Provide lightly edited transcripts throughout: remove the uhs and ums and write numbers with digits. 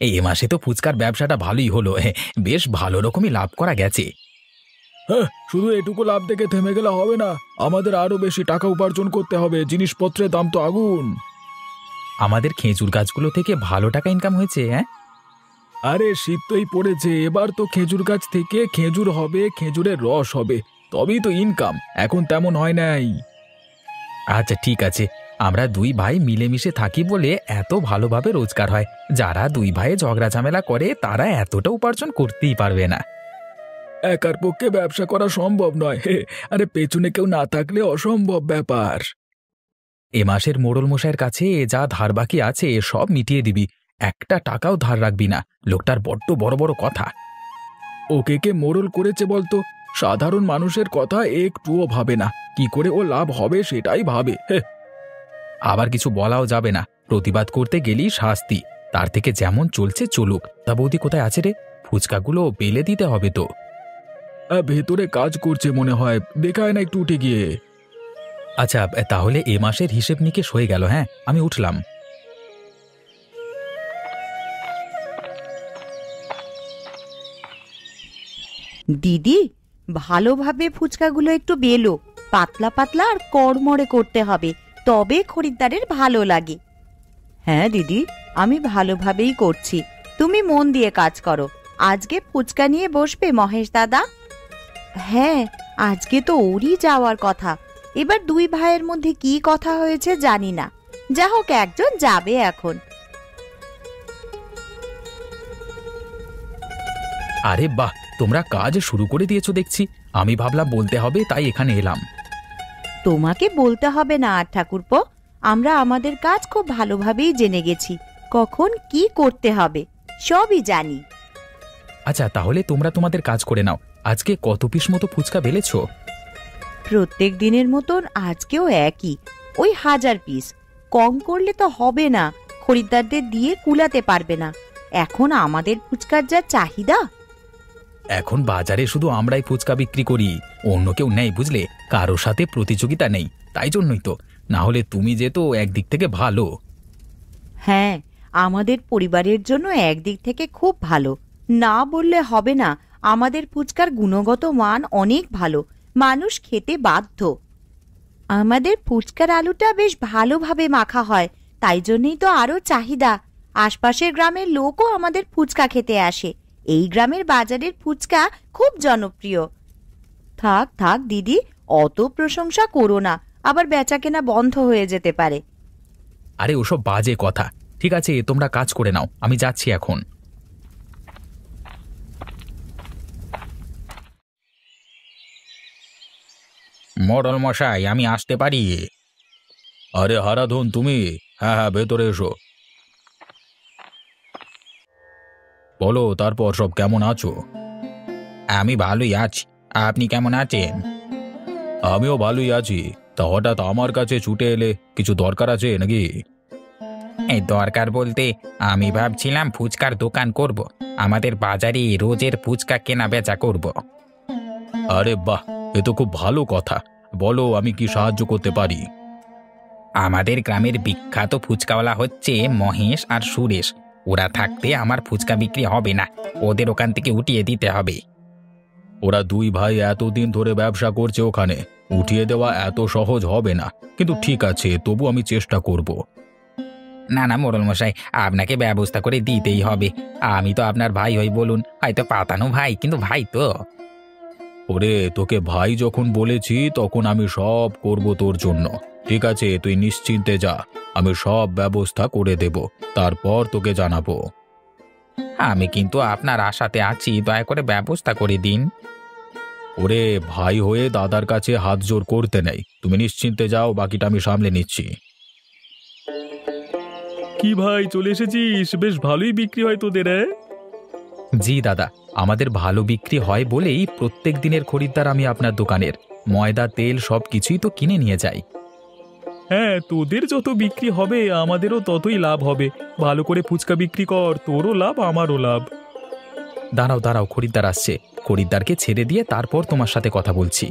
এই মাসে তো ফুচকার ব্যবসাটা ভালোই হলো। বেশ ভালো রকমই লাভ করা গেছে। হ্যাঁ, শুধু এটুকু লাভ দেখে থেমে গেলে হবে না, আমাদের আরো বেশি টাকা উপার্জন করতে হবে। জিনিসপত্রের দাম তো আগুন। আমাদের খেজুর গাছগুলো থেকে ভালো টাকা ইনকাম হয়েছে। হ্যাঁ, আরে শীত তোই পড়েছে, এবার তো খেজুর গাছ থেকে খেজুর হবে, খেজুরের রস হবে, তবেই তো ইনকাম। এখন তেমন হয় নাই। আচ্ছা ঠিক আছে। আমরা দুই ভাই মিলেমিশে থাকি বলে এত ভালোভাবে রোজগার হয়। যারা দুই ভাই ঝগড়া ঝামেলা করে তারা এতটা উপার্জন করতেই পারবে না। একার পক্ষে ব্যবসা করা সম্ভব নয়। আরে পেছনে কেউ না থাকলে অসম্ভব ব্যাপার। এ মাসের মোড়ল মশাইয়ের কাছে যা ধার বাকি আছে সব মিটিয়ে দিবি। একটা টাকাও ধার রাখবি না। লোকটার বড্ড বড় বড় কথা। ওকে কে মোড়ল করেছে বলতো? সাধারণ মানুষের কথা একটুও ভাবে না, কি করে ও লাভ হবে সেটাই ভাবে। আবার কিছু বলাও যাবে না। প্রতিবাদ করতে গেলেই শাস্তি। তার থেকে যেমন চলছে চলুক। তা বৌদি কোথায় আছে রে? ফুচকাগুলো বেলে দিতে হবে তো। ভেতরে কাজ করছে মনে হয়, দেখায় না একটু উঠে গিয়ে। আচ্ছা, তাহলে এ মাসের হিসেব নিকেশ হয়ে গেল। হ্যাঁ, আমি উঠলাম। দিদি, ভালোভাবে ফুচকাগুলো একটু বেলো, পাতলা পাতলা আর কড়মড়ে করতে হবে, তবে খরিদ্দারের ভালো লাগে। হ্যাঁ দিদি, আমি ভালোভাবেই করছি, তুমি মন দিয়ে কাজ করো। আজকে ফুচকা নিয়ে বসবে মহেশ দাদা? হ্যাঁ, আজকে তো ওরই যাওয়ার কথা। এবার দুই ভাইয়ের মধ্যে কি কথা হয়েছে জানি না, যা হোক একজন যাবে এখন। আরে বাহ, তোমরা কাজ শুরু করে দিয়েছো দেখছি। আমি ভাবলাম বলতে হবে, তাই এখানে এলাম। তোমাকে বলতে হবে না আর ঠাকুরপো, আমরা আমাদের কাজ খুব ভালোভাবেই জেনে গেছি। কখন কি করতে হবে সবই জানি। আচ্ছা, তাহলে তোমরা তোমাদের কাজ করে নাও। আজকে কত পিস মতো ফুচকা বেলেছো? প্রত্যেক দিনের মতন আজকেও একই, ওই 1000 পিস। কম করলে তো হবে না, খরিদ্দারদের দিয়ে কুলাতে পারবে না। এখন আমাদের ফুচকার যা চাহিদা। এখন বাজারে শুধু আমরাই ফুচকা বিক্রি করি, অন্য কেউ নেই, বুঝলে? কারোর সাথে প্রতিযোগিতা নেই, তাই জন্যই তো। না হলে তুমি যেত একদিক থেকে ভালো। হ্যাঁ, আমাদের পরিবারের জন্য একদিক থেকে খুব ভালো। না বললে হবে না, আমাদের ফুচকার গুণগত মান অনেক ভালো, মানুষ খেতে বাধ্য। আমাদের ফুচকার আলুটা বেশ ভালোভাবে মাখা হয়, তাই জন্যই তো আরো চাহিদা। আশপাশের গ্রামের লোকও আমাদের ফুচকা খেতে আসে। এই গ্রামের বাজারের ফুচকা খুব জনপ্রিয়। থাক থাক দিদি, অত প্রশংসা করো না, আবার বেচাকেনা বন্ধ হয়ে যেতে পারে। আরে ওসব বাজে কথা। ঠিক আছে, তোমরা কাজ করে নাও, আমি যাচ্ছি এখন। মোড়ল মশাই, আমি আসতে পারি? আরে হারাধন, তুমি? হ্যাঁ হ্যাঁ, ভেতরে এসো। বলো, তারপর সব কেমন আছো? আমি ভালোই আছি। আপনি কেমন আছেন? আমিও ভালোই আছি। তা হঠাৎ আমার কাছে ছুটে এলে, কিছু দরকার আছে নাকি? এই দরকার বলতে আমি ভাবছিলাম ফুচকার দোকান করব। আমাদের বাজারে রোজের ফুচকা কেনা বেচা করব। আরে বাহ, এ তো খুব ভালো কথা। বলো, আমি কি সাহায্য করতে পারি? আমাদের গ্রামের বিখ্যাত ফুচকাওয়ালা হচ্ছে মহেশ আর সুরেশ। ওরা থাকতে আমার ফুচকা বিক্রি হবে না, ওদের ওখান থেকে উঠিয়ে দিতে হবে। ওরা দুই ভাই এতদিন ধরে ব্যবসা করছে, ওখানে উঠিয়ে দেওয়া এত সহজ হবে না। কিন্তু ঠিক আছে, তবু আমি চেষ্টা করব। না না মোড়ল মশাই, আপনাকে ব্যবস্থা করে দিতেই হবে। আমি তো আপনার ভাই হই, বলুন, হয়তো পাতানো ভাই, কিন্তু ভাই তো। ওরে, তোকে ভাই যখন বলেছি তখন আমি সব করব তোর জন্য। ঠিক আছে, তুই নিশ্চিন্তে যা, আমি সব ব্যবস্থা করে দেব, তারপর তোকে জানাবো। আমি কিন্তু আপনার আশাতে আছি, দয়া করে ব্যবস্থা করে দিন। ওরে, ভাই হয়ে দাদার কাছে হাত জোর করতে নেই। তুমি নিশ্চিন্তে যাও, বাকিটা আমি সামলে নিচ্ছি। কি ভাই, চলে এসেছিস? বেশ ভালোই বিক্রি হয় তোদের। জি দাদা, আমাদের ভালো বিক্রি হয় বলেই প্রত্যেক দিনের খরিদ্দার আমি আপনার দোকানের। ময়দা, তেল সব কিছুই তো কিনে নিয়ে যাই। হ্যাঁ, তোদের যত বিক্রি হবে আমাদেরও ততই লাভ হবে। ভালো করে ফুচকা বিক্রি কর, তোরও লাভ আমারও লাভ। দাঁড়াও দাঁড়াও, খরিদ্দার আসছে। খরিদ্দারকে ছেড়ে দিয়ে তারপর তোমার সাথে কথা বলছি।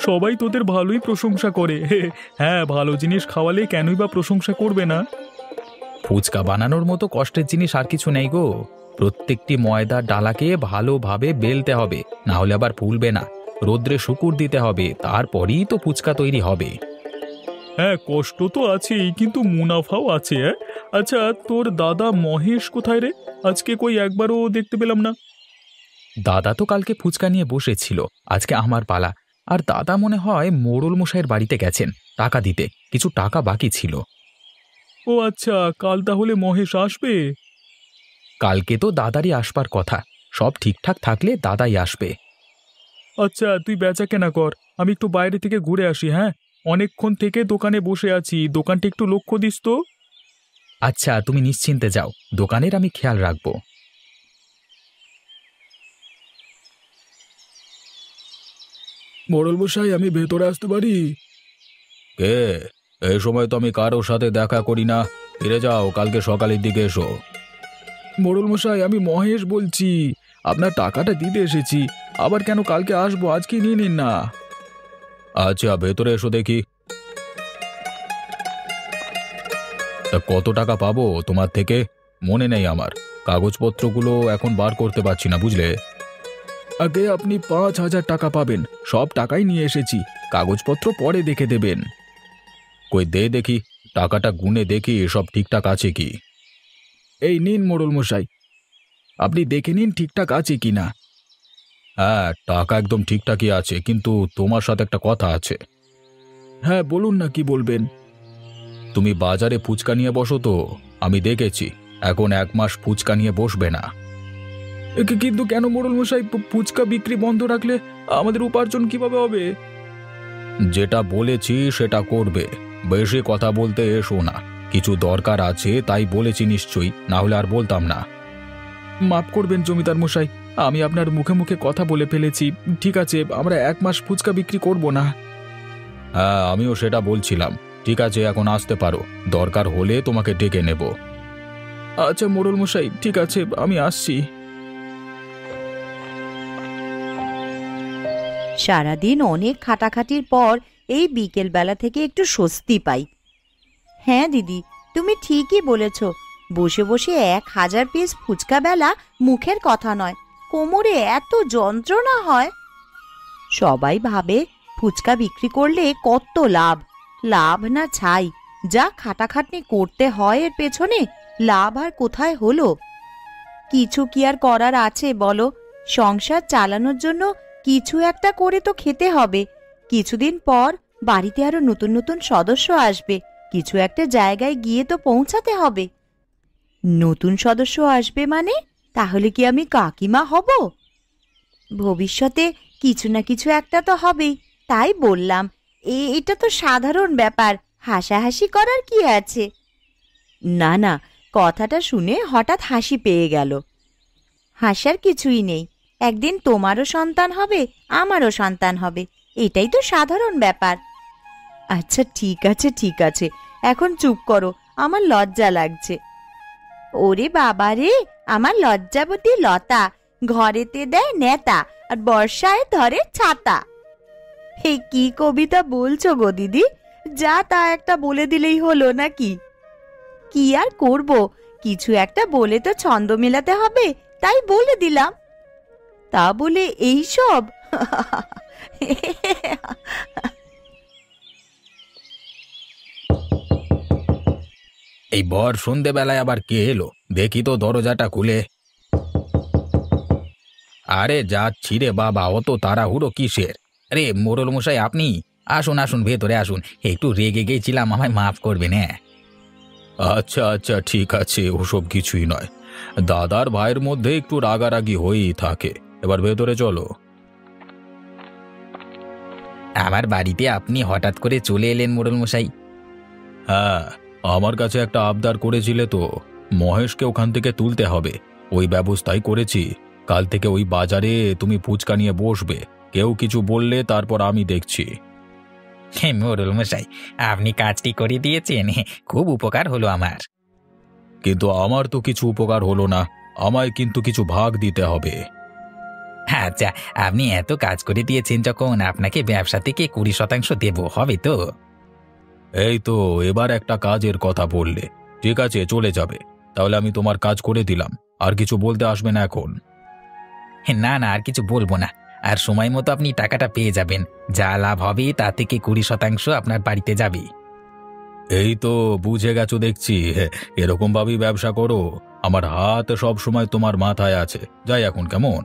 সবাই তোদের ভালোই প্রশংসা করে। হ্যাঁ, ভালো জিনিস খাওয়ালে কেনই বা প্রশংসা করবে না? ফুচকা বানানোর মতো কষ্টের জিনিস আর কিছু নেই গো। প্রত্যেকটি ময়দার ডালাকে ভালোভাবে বেলতে হবে, না হলে আবার ফুলবে না। রোদ্রে শুকুর দিতে হবে, তারপরেই তো ফুচকা তৈরি হবে। হ্যাঁ, কষ্ট তো আছেই, কিন্তু মুনাফাও আছে। আচ্ছা, তোর দাদা মহেশ কোথায় রে? আজকে কই একবারও দেখতে পেলাম না। দাদা তো কালকে ফুচকা নিয়ে বসেছিল, আজকে আমার পালা। আর দাদা মনে হয় মোড়ল মশাইয়ের বাড়িতে গেছেন টাকা দিতে, কিছু টাকা বাকি ছিল। ও আচ্ছা, কাল তাহলে মহেশ আসবে? কালকে তো দাদারই আসবার কথা, সব ঠিকঠাক থাকলে দাদাই আসবে। আচ্ছা, তুই বেচা কেনা কর, আমি একটু বাইরে থেকে ঘুরে আসি। হ্যাঁ, অনেকক্ষণ থেকে দোকানে বসে আছি, দোকানটা একটু লক্ষ্য দিস তো। আচ্ছা, তুমি নিশ্চিন্তে যাও, দোকানের আমি খেয়াল রাখবো। মোড়ল মশাই, আমি ভেতরে আসতে পারি? কে? এই সময় তো আমি কারোর সাথে দেখা করি না। ফিরে যাও, কালকে সকালের দিকে এসো। মোড়ল মশাই, আমি মহেশ বলছি, আপনার টাকাটা দিতে এসেছি। আবার কেন কালকে আসবো, আজকে নিয়ে নিন না। আচ্ছা, ভেতরে এসো দেখি। তা কত টাকা পাবো তোমার থেকে? মনে নেই আমার, কাগজপত্রগুলো এখন বার করতে পারছি না, বুঝলে। আগে আপনি 5,000 টাকা পাবেন, সব টাকাই নিয়ে এসেছি, কাগজপত্র পরে দেখে দেবেন। কই দে দেখি, টাকাটা গুনে দেখি সব ঠিকঠাক আছে কি। এই নিন মোড়ল মশাই, আপনি দেখে নিন ঠিকঠাক আছে কি না। হ্যাঁ, টাকা একদম ঠিকঠাকই আছে, কিন্তু তোমার সাথে একটা কথা আছে। হ্যাঁ, বলুন না, কি বলবেন? তুমি বাজারে ফুচকা নিয়ে বসো তো, আমি দেখেছি। এখন 1 মাস ফুচকা নিয়ে বসবে না। কিন্তু কেন মোড়ল মশাই? ফুচকা বিক্রি বন্ধ রাখলে আমাদের উপার্জন কিভাবে হবে? যেটা বলেছি সেটা করবে, বেশি কথা বলতে এসো না। কিছু দরকার আছে তাই বলেছি নিশ্চয়ই, না হলে আর বলতাম না। মাফ করবেন জমিদার মশাই, আমি আপনার মুখে মুখে কথা বলে ফেলেছি। ঠিক আছে, আমরা 1 মাস ফুচকা বিক্রি করব না। হ্যাঁ, আমিও সেটা বলছিলাম। ঠিক আছে, এখন আসতে পারো, দরকার হলে তোমাকে ডেকে নেব। আচ্ছা মোড়ল মশাই, ঠিক আছে, আমি আসছি। সারাদিন অনেক খাটাখাটির পর এই বিকেল বেলা থেকে একটু স্বস্তি পাই। হ্যাঁ দিদি, তুমি ঠিকই বলেছ, বসে বসে 1000 পিস ফুচকা বেলা মুখের কথা নয়, কোমরে এত যন্ত্রণা হয়। সবাই ভাবে ফুচকা বিক্রি করলে কত লাভ, লাভ না ছাই, যা খাটাখাটনি করতে হয় এর পেছনে, লাভ আর কোথায় হলো? কিছু কি আর করার আছে বলো? সংসার চালানোর জন্য কিছু একটা করে তো খেতে হবে। কিছুদিন পর বাড়িতে আরো নতুন নতুন সদস্য আসবে, কিছু একটা জায়গায় গিয়ে তো পৌঁছাতে হবে। নতুন সদস্য আসবে মানে তাহলে কি আমি কাকিমা হব? ভবিষ্যতে কিছু না কিছু একটা তো হবেই, তাই বললাম, এটা তো সাধারণ ব্যাপার, হাসাহাসি করার কি আছে? না না, কথাটা শুনে হঠাৎ হাসি পেয়ে গেল। হাসার কিছুই নেই, একদিন তোমারও সন্তান হবে, আমারও সন্তান হবে, এটাই তো সাধারণ ব্যাপার। আচ্ছা ঠিক আছে ঠিক আছে, এখন চুপ করো, আমার লজ্জা লাগছে। ওরে বাবা রে, আমার লজ্জাবতী লতা, ঘরেতে দেয় নেতা আর বর্ষায় ধরে ছাতা। হে, কি কবিতা বলছো গো দিদি? যা তা একটা বলে দিলেই হলো নাকি? কি আর করব, কিছু একটা বলে তো ছন্দ মেলাতে হবে, তাই বলে দিলাম। তা বলে এই সব? এই ভর সন্ধেবেলায় আবার কে এলো? দেখি তো দরজাটা খুলে। আরে যাচ্ছি রে বাবা, অত তাড়াহুড়ো কিসের? আরে মোড়ল মশাই, আপনি আসুন আসুন, ভেতরে আসুন, একটু রেগে গেছিলাম, আমায় মাফ করবেন। হ্যাঁ আচ্ছা আচ্ছা, ঠিক আছে, ওসব কিছুই নয়। দাদার ভাইয়ের মধ্যে একটু রাগারাগি হয়েই থাকে। এবার ভেতরে চলো। আমার বাড়িতে আপনি হঠাৎ করে চলে এলেন মোড়ল মশাই? হ্যাঁ, আমার কাছে একটা আবদার করেছিলে তো, মহেশকে ওখান থেকে তুলতে হবে, ওই ব্যবস্থাই করেছি। কাল থেকে ওই বাজারে তুমি ফুচকা নিয়ে বসবে, কেউ কিছু বললে তারপর আমি দেখছি। হ্যাঁ মোড়ল মশাই, আপনি কাজটি করে দিয়েছেন, খুব উপকার হলো আমার। কিন্তু আমার তো কিছু উপকার হলো না, আমায় কিন্তু কিছু ভাগ দিতে হবে। আচ্ছা, আপনি এত কাজ করে দিয়েছেন যখন, আপনাকে ব্যবসা থেকে 20% দেব, হবে তো? এই তো এবার একটা কাজের কথা বললে। ঠিক আছে, চলে যাবে। তাহলে আমি তোমার কাজ করে দিলাম, আর কিছু বলতে আসবে না এখন। না না, আর কিছু বলবো না। আর সময় মতো আপনি টাকাটা পেয়ে যাবেন। যা লাভ হবে তা থেকে 20% আপনার বাড়িতে যাবে। এই তো বুঝে গেছো দেখছি। এরকম ভাবেই ব্যবসা করো। আমার হাত সব সময় তোমার মাথায় আছে। যাই এখন, কেমন?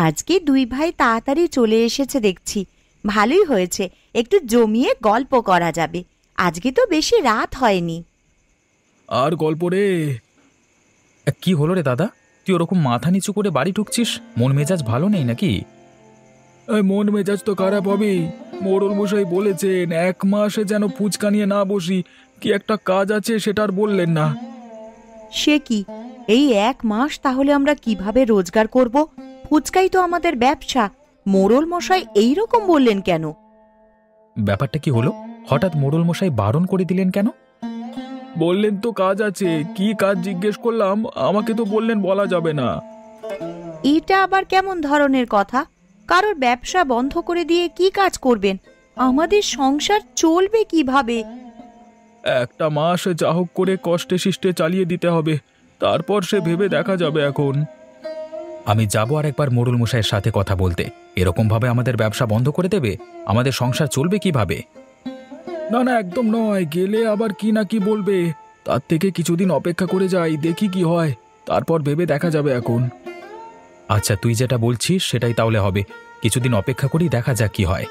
আজকে দুই ভাই তাড়াতাড়ি চলে এসেছে দেখছি। ভালোই হয়েছে, একটু জমিয়ে গল্প করা যাবে। আজকে তো বেশি রাত হয়নি। আর গল্প রে। কি হলো রে দাদা, তুই ওরকম মাথা নিচু করে বাড়ি ঢুকছিস? মন মেজাজ ভালো নেই নাকি? মন মেজাজ তো খারাপ হবেই। মোড়ল মশাই বলেছেন 1 মাসে যেন ফুচকা নিয়ে না বসি। কি একটা কাজ আছে সেটা আর বললেন না। সে কি, এই 1 মাস তাহলে আমরা কিভাবে রোজগার করব? ফুচকাই তো আমাদের ব্যবসা। মোড়ল মশাই এই রকম বললেন কেন? ব্যাপারটা কি হলো? হঠাৎ মোড়ল মশাই বারণ করে দিলেন কেন? বললেন তো কাজ আছে। কি কাজ জিজ্ঞেস করলাম, আমাকে তো বললেন বলা যাবে না। এটা আবার কেমন ধরনের কথা? কারোর ব্যবসা বন্ধ করে দিয়ে কি কাজ করবেন? আমাদের সংসার চলবে কিভাবে? 1টা মাস যা হোক করে কষ্টে শিষ্টে চালিয়ে দিতে হবে, তারপর সে ভেবে দেখা যাবে এখন। আমি যাব আর একবার মোড়ল মশাইয়ের সাথে কথা বলতে। এরকম ভাবে আমাদের ব্যবসা বন্ধ করে দেবে? আমাদের সংসার চলবে কিভাবে? না না, একদম নয়। গেলে আবার কি না কি বলবে। তার থেকে কিছুদিন অপেক্ষা করে যাই, দেখি কি হয়, তারপর ভেবে দেখা যাবে এখন। আচ্ছা, তুই যেটা বলছিস সেটাই তাহলে হবে। কিছুদিন অপেক্ষা করি, দেখা যাক কি হয়।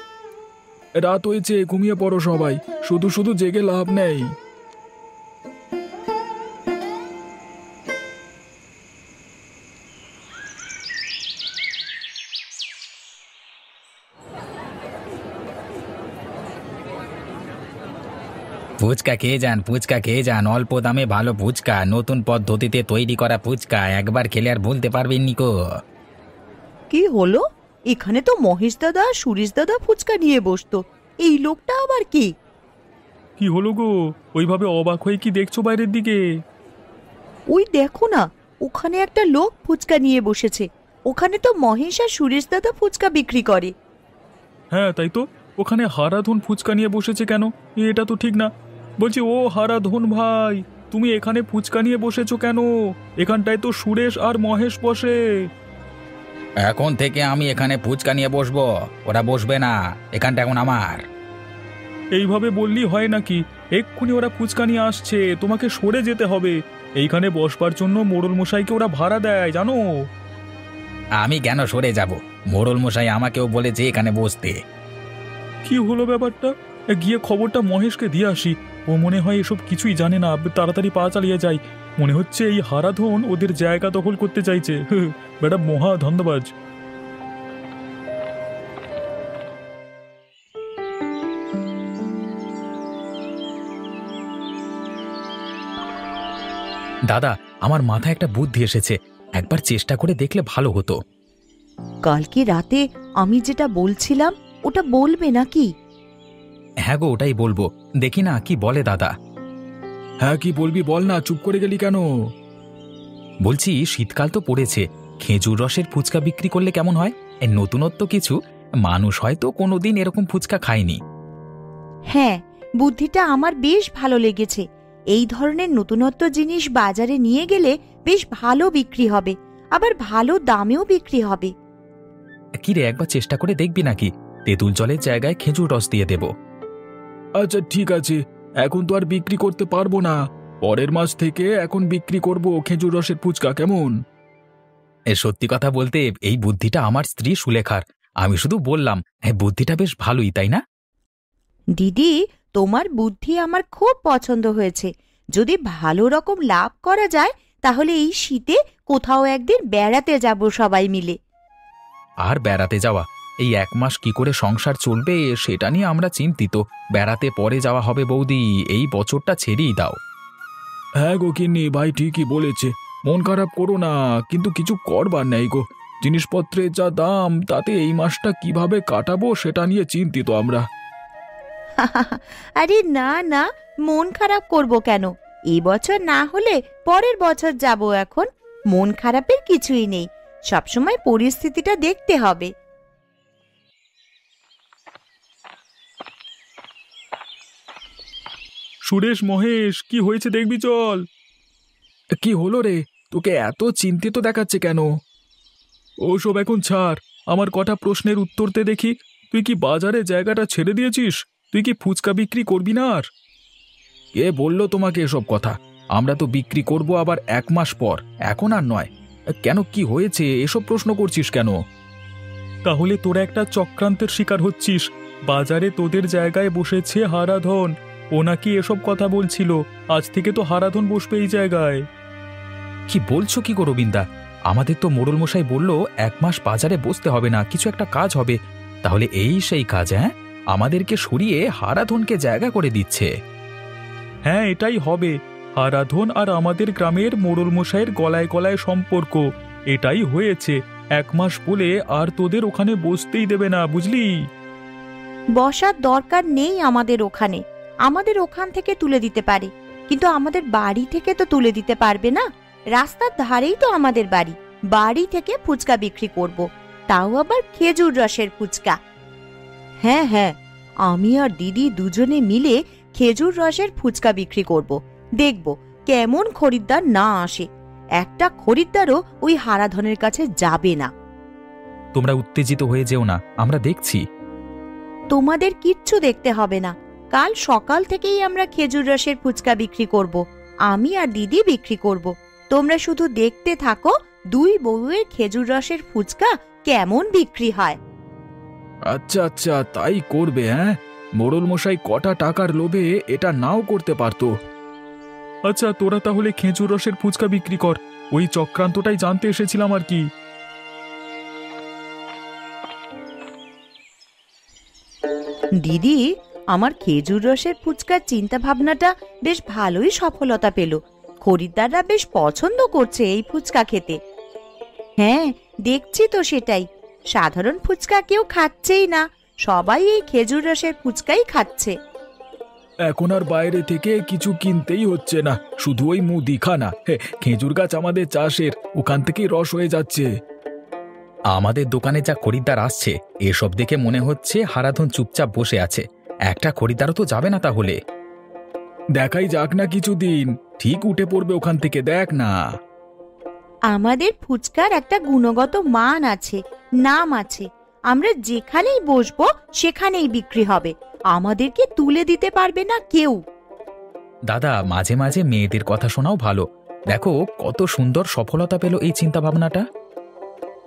রাত হয়েছে, ঘুমিয়ে পড়ো সবাই। শুধু শুধু জেগে লাভ নেই। ফুচকা খেয়ে যান, ফুচকা খেয়ে যান। অল্প দামে ভালো ফুচকা, নতুন পদ্ধতিতে তৈরি করা ফুচকা। একবার খেলে আর ভুলতে পারবেন নিকো। কি হলো? এখানে তো মহেশ দাদা, সুরেশ দাদা ফুচকা নিয়ে বসতো। এই লোকটা আবার কি? কি হলো গো? ওইভাবে অবাক হয়ে কি দেখছো বাইরের দিকে? ওই দেখো না, ওখানে একটা লোক ফুচকা নিয়ে বসেছে। ওখানে তো মহেশ আর সুরেশ দাদা ফুচকা বিক্রি করে। হ্যাঁ তাই তো, ওখানে হারাধন ফুচকা নিয়ে বসেছে কেন? এটা তো ঠিক না। বলছি, ও হারাধন ভাই, তুমি এখানে ফুচকা নিয়ে বসেছো কেন? এখানটায় তো সুরেশ আর মহেশ বসে। এখন থেকে আমি এখানে ফুচকা নিয়ে বসবো, ওরা বসবে না। এখানটা এখন আমার। এইভাবে বললেই হয় নাকি? এক্ষুনি ওরা ফুচকা নিয়ে আসছে, তোমাকে সরে যেতে হবে। এইখানে বসবার জন্য মোড়ল মশাইকে ওরা ভাড়া দেয়, জানো? আমি কেন সরে যাব? মোড়ল মশাই আমাকেও বলেছে এখানে বসতে। কি হলো ব্যাপারটা? গিয়ে খবরটা মহেশকে দিয়ে আসি। ও মনে হয় এসব কিছুই জানে না। তাড়াতাড়ি পা চালিয়ে যাই। মনে হচ্ছে এই হারাধন ওদের জায়গা দখল করতে চাইছে। বেটা মহা ধন্যবাদ। দাদা, আমার মাথায় একটা বুদ্ধি এসেছে। একবার চেষ্টা করে দেখলে ভালো হতো। কালকে রাতে আমি যেটা বলছিলাম ওটা বলবে নাকি? হ্যাঁ গো, ওটাই বলবো। দেখি না কি বলে দাদা। হ্যাঁ, কি বলবি বল না, চুপ করে গেলি কেন? বলছি, শীতকাল তো পড়েছে, খেজুর রসের ফুচকা বিক্রি করলে কেমন হয়? নতুনত্ব কিছু। মানুষ হয়তো কোনোদিন এরকম ফুচকা খায়নি। হ্যাঁ, বুদ্ধিটা আমার বেশ ভালো লেগেছে। এই ধরনের নতুনত্ব জিনিস বাজারে নিয়ে গেলে বেশ ভালো বিক্রি হবে, আবার ভালো দামেও বিক্রি হবে। কি রে, একবার চেষ্টা করে দেখবি নাকি? তেঁতুল জলের জায়গায় খেজুর রস দিয়ে দেব। আচ্ছা ঠিক আছে, এখন তো আর বিক্রি করতে পারবো না। পরের মাস থেকে এখন বিক্রি করব খেজুর রসের ফুচকা, কেমন? সত্যি কথা বলতে এই বুদ্ধিটা আমার স্ত্রী সুলেখার। আমি শুধু বললাম, হ্যাঁ, বুদ্ধিটা বেশ ভালোই, তাই না? দিদি, তোমার বুদ্ধি আমার খুব পছন্দ হয়েছে। যদি ভালো রকম লাভ করা যায় তাহলে এই শীতে কোথাও একদিন বেড়াতে যাব সবাই মিলে। আর বেড়াতে যাওয়া? এই 1 মাস কি করে সংসার চলবে সেটা নিয়ে আমরা চিন্তিত। বেড়াতে পরে যাওয়া হবে বৌদি, এই বছরটা ছেড়েই দাও। হ্যাঁ গো কিন্নি, ভাই ঠিকই বলেছে। মন খারাপ করো না, কিন্তু কিছু করবার নেই গো। জিনিসপত্রের যা দাম, তাতে এই মাসটা কিভাবে কাটাবো সেটা নিয়ে চিন্তিত আমরা। আরে না না, মন খারাপ করব কেন? এই বছর না হলে পরের বছর যাব। এখন মন খারাপের কিছুই নেই, সবসময় পরিস্থিতিটা দেখতে হবে। সুরেশ, মহেশ, কি হয়েছে দেখবি চল। কি হলো রে? তোকে এত চিন্তিত দেখাচ্ছে কেন? ওসব এখন ছাড়, আমার কটা প্রশ্নের উত্তর দে দেখি। তুই কি বাজারে জায়গাটা ছেড়ে দিয়েছিস? তুই কি ফুচকা বিক্রি করবি না আর? কে বললো তোমাকে এসব কথা? আমরা তো বিক্রি করব আবার 1 মাস পর, এখন আর নয়। কেন, কি হয়েছে? এসব প্রশ্ন করছিস কেন? তাহলে তোরা একটা চক্রান্তের শিকার হচ্ছিস। বাজারে তোদের জায়গায় বসেছে হারাধন, ও নাকি এসব কথা বলছিল। আজ থেকে তো হারাধন বসবে এই জায়গায়। কি বলছো কি গো রবিন্দা? আমাদের তো মোড়ল মশাই বলল 1 মাস বাজারে বসতে হবে না, কিছু একটা কাজ হবে। তাহলে এই সেই কাজ? হ্যাঁ, আমাদেরকে সরিয়ে হারাধনকে জায়গা করে দিচ্ছে। হ্যাঁ, এটাই হবে। হারাধন আর আমাদের গ্রামের মোড়ল মশাইয়ের গলায় গলায় সম্পর্ক। এটাই হয়েছে। 1 মাস বলে আর তোদের ওখানে বসতেই দেবে না, বুঝলি? বসার দরকার নেই আমাদের ওখানে, আমাদের ওখান থেকে তুলে দিতে পারে, কিন্তু আমাদের বাড়ি থেকে তো তুলে দিতে পারবে না। রাস্তার ধারেই তো আমাদের বাড়ি, বাড়ি থেকে ফুচকা বিক্রি করব, তাও আবার খেজুর রসের ফুচকা। হ্যাঁ হ্যাঁ, আমি আর দিদি দুজনে মিলে খেজুর রসের ফুচকা বিক্রি করব। দেখব কেমন খরিদ্দার না আসে। একটা খরিদ্দারও ওই হারাধনের কাছে যাবে না। তোমরা উত্তেজিত হয়ে যেও না, আমরা দেখছি। তোমাদের কিচ্ছু দেখতে হবে না। কাল সকাল থেকেই আমরা খেজুর রসের ফুচকা বিক্রি করব। আমি আর দিদি বিক্রি করব। তোমরা শুধু দেখতে থাকো 2 বউয়ের খেজুর রসের ফুচকা কেমন বিক্রি হয়। আচ্ছা আচ্ছা, তাই করবে? হ্যাঁ, মোড়ল মশাই কটা টাকার লোভে এটা নাও করতে পারতো। আচ্ছা, তোরা তাহলে খেজুর রসের ফুচকা বিক্রি কর। ওই চক্রান্তটাই জানতে এসেছিলাম আর কি। দিদি, আমার খেজুর রসের ফুচকার চিন্তা ভাবনাটা বেশ ভালোই সফলতা পেল। খরিদ্দাররা বেশ পছন্দ করছে এই ফুচকা খেতে। হ্যাঁ, দেখছি তো সেটাই। সাধারণ ফুচকা কেউ খাচ্ছেই না, সবাই এই খেজুর রসের ফুচকাই খাচ্ছে। এখন আর বাইরে থেকে কিছু কিনতেই হচ্ছে না, শুধু ওই মুদিখানা। খেজুর গাছ আমাদের চাষের, ওখান থেকেই রস হয়ে যাচ্ছে। আমাদের দোকানে যা খরিদ্দার আসছে, এসব দেখে মনে হচ্ছে হারাধন চুপচাপ বসে আছে। একটা খরিদ্দারও তো যাবে না তাহলে। দেখাই যাক না কিছুদিন, ঠিক উঠে পড়বে ওখান থেকে, দেখ না। আমাদের ফুচকার একটা গুণগত মান আছে, নাম আছে। আমরা যেখানেই বসবো সেখানেই বিক্রি হবে, আমাদেরকে তুলে দিতে পারবে না কেউ। দাদা, মাঝে মাঝে মেয়েদের কথা শোনাও ভালো। দেখো কত সুন্দর সফলতা পেল এই চিন্তা ভাবনাটা।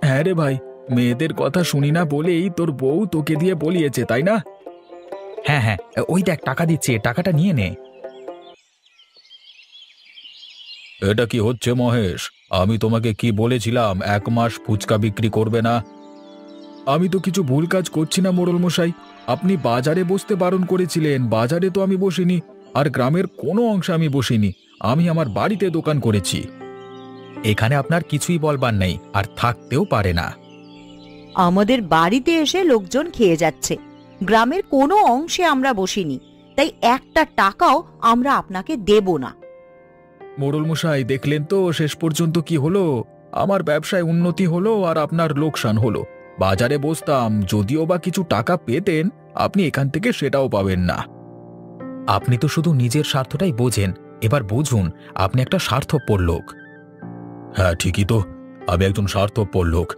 হ্যাঁ রে ভাই, মেয়েদের কথা শুনি না বলেই তোর বউ তোকে দিয়ে বলিয়েছে, তাই না? হ্যাঁ হ্যাঁ, ওই দেখ টাকা দিচ্ছে, টাকাটা নিয়ে নে। এটা কি হচ্ছে মহেশ? আমি তোমাকে কি বলেছিলাম 1 মাস ফুচকা বিক্রি করবে না? আমি তো কিছু ভুল কাজ করছি না মোড়ল মশাই। আপনি বাজারে বসতে বারণ করেছিলেন, বাজারে তো আমি বসিনি, আর গ্রামের কোনো অংশে আমি বসিনি। আমি আমার বাড়িতে দোকান করেছি। এখানে আপনার কিছুই বলবার নেই, আর থাকতেও পারে না। আমাদের বাড়িতে এসে লোকজন খেয়ে যাচ্ছে, গ্রামের কোনো অংশে আমরা বসিনি, তাই একটা টাকাও আমরা আপনাকে দেব না। মোড়ল মশাই, দেখলেন তো শেষ পর্যন্ত কি হলো? আমার ব্যবসায় উন্নতি হলো আর আপনার লোকসান হলো। বাজারে বসতাম, যদিও বা কিছু টাকা পেতেন, আপনি এখান থেকে সেটাও পাবেন না। আপনি তো শুধু নিজের স্বার্থটাই বোঝেন, এবার বুঝুন আপনি একটা স্বার্থপর লোক। হ্যাঁ ঠিকই তো, আমি একজন স্বার্থপর লোক।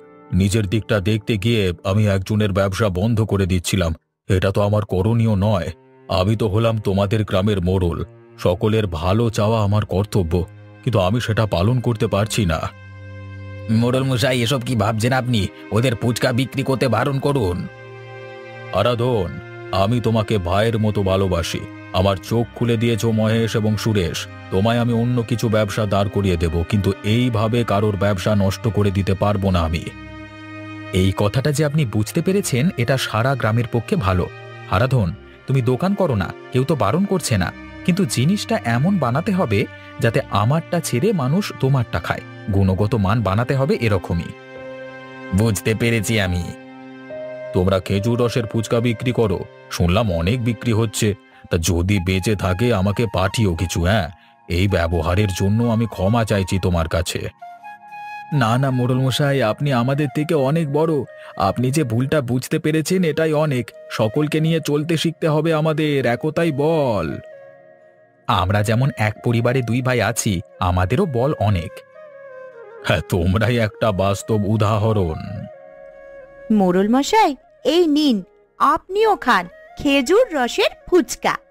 নিজের দিকটা দেখতে গিয়ে আমি একজনের ব্যবসা বন্ধ করে দিচ্ছিলাম। এটা তো আমার করণীয় নয়। আমি তো হলাম তোমাদের গ্রামের মোড়ল, সকলের ভালো চাওয়া আমার কর্তব্য, কিন্তু আমি সেটা পালন করতে পারছি না। মোড়ল মশাই, এসব কি ভাবছেন আপনি? ওদের ফুচকা বিক্রি করতে বারণ করুন। আরাধন, আমি তোমাকে ভাইয়ের মতো ভালোবাসি। আমার চোখ খুলে দিয়েছ মহেশ এবং সুরেশ। তোমায় আমি অন্য কিছু ব্যবসা দাঁড় করিয়ে দেব, কিন্তু এইভাবে কারোর ব্যবসা নষ্ট করে দিতে পারবো না আমি। এই কথাটা যে আপনি বুঝতে পেরেছেন, এটা সারা গ্রামের পক্ষে ভালো। হারাধন, তুমি দোকান করো না, কেউ তো বারণ করছে না, কিন্তু জিনিসটা এমন বানাতে হবে যাতে আমারটা ছেড়ে মানুষ তোমারটা খায়। গুণগত মান বানাতে হবে এরকমই। বুঝতে পেরেছি আমি। তোমরা খেজুর রসের ফুচকা বিক্রি করো, শুনলাম অনেক বিক্রি হচ্ছে। তা যদি বেঁচে থাকে আমাকে পাঠিও কিছু। হ্যাঁ, এই ব্যবহারের জন্য আমি ক্ষমা চাইছি তোমার কাছে। না না মোড়ল মশাই, আপনি আমাদের থেকে অনেক বড়। আপনি যে ভুলটা বুঝতে পেরেছেন এটাই অনেক। সকলকে নিয়ে চলতে শিখতে হবে আমাদের, একতাই বল। আমরা যেমন এক পরিবারে দুই ভাই আছি, আমাদেরও বল অনেক। হ্যাঁ, তোমরাই একটা বাস্তব উদাহরণ। মোড়ল মশাই, এই নিন, আপনিও খান খেজুর রসের ফুচকা।